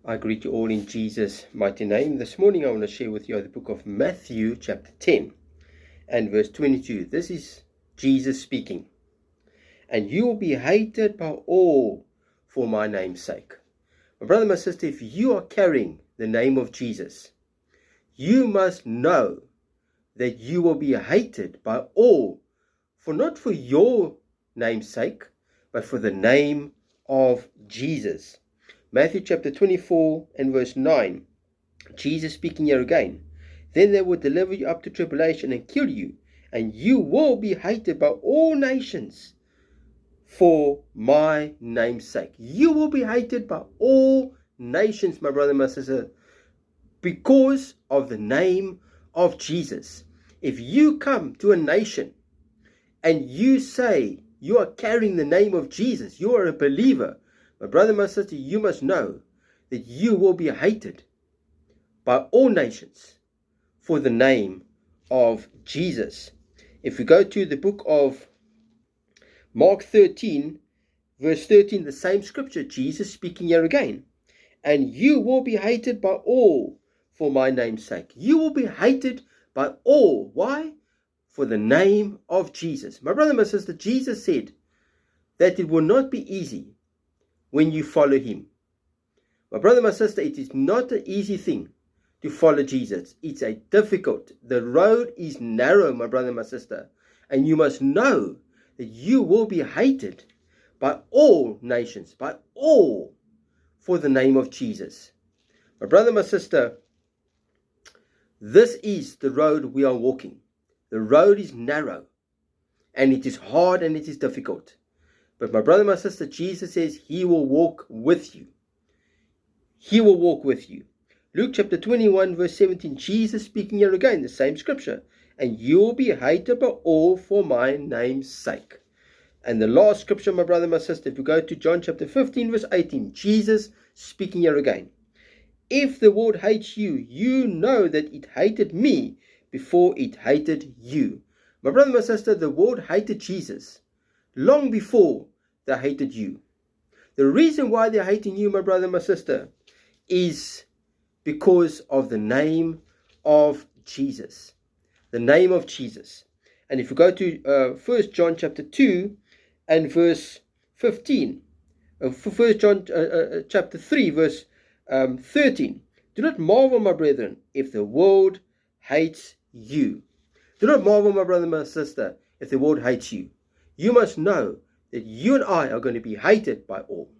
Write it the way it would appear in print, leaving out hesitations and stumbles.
I greet you all in Jesus' mighty name. This morning I want to share with you the book of Matthew chapter 10 and verse 22. This is Jesus speaking. And you will be hated by all for my name's sake. My brother, my sister, if you are carrying the name of Jesus, you must know that you will be hated by all, for not for your name's sake, but for the name of Jesus. Matthew chapter 24 and verse 9. Jesus speaking here again. Then they will deliver you up to tribulation and kill you, and you will be hated by all nations for my name's sake. You will be hated by all nations, my brother, my sister, because of the name of Jesus. If you come to a nation and you say you are carrying the name of Jesus, you are a believer, my brother, my sister, you must know that you will be hated by all nations for the name of Jesus. If we go to the book of Mark 13, verse 13, the same scripture, Jesus speaking here again. And you will be hated by all for my name's sake. You will be hated by all. Why? For the name of Jesus. My brother, my sister, Jesus said that it will not be easy when you follow him. My brother, my sister, it is not an easy thing to follow Jesus. It's a difficult. The road is narrow, my brother, my sister. And you must know that you will be hated by all nations, by all, for the name of Jesus. My brother, my sister, this is the road we are walking. The road is narrow, and it is hard, and it is difficult. But my brother, my sister, Jesus says he will walk with you. He will walk with you. Luke chapter 21 verse 17, Jesus speaking here again, the same scripture. And you will be hated by all for my name's sake. And the last scripture, my brother, my sister, if we go to John chapter 15 verse 18, Jesus speaking here again. If the world hates you, you know that it hated me before it hated you. My brother, my sister, the world hated Jesus long before they hated you. The reason why they're hating you, my brother, my sister, is because of the name of Jesus. The name of Jesus. And if we go to 1 John chapter 2 and verse 15. 1 John chapter 3 verse 13. Do not marvel, my brethren, if the world hates you. Do not marvel, my brother, my sister, if the world hates you. You must know that you and I are going to be hated by all.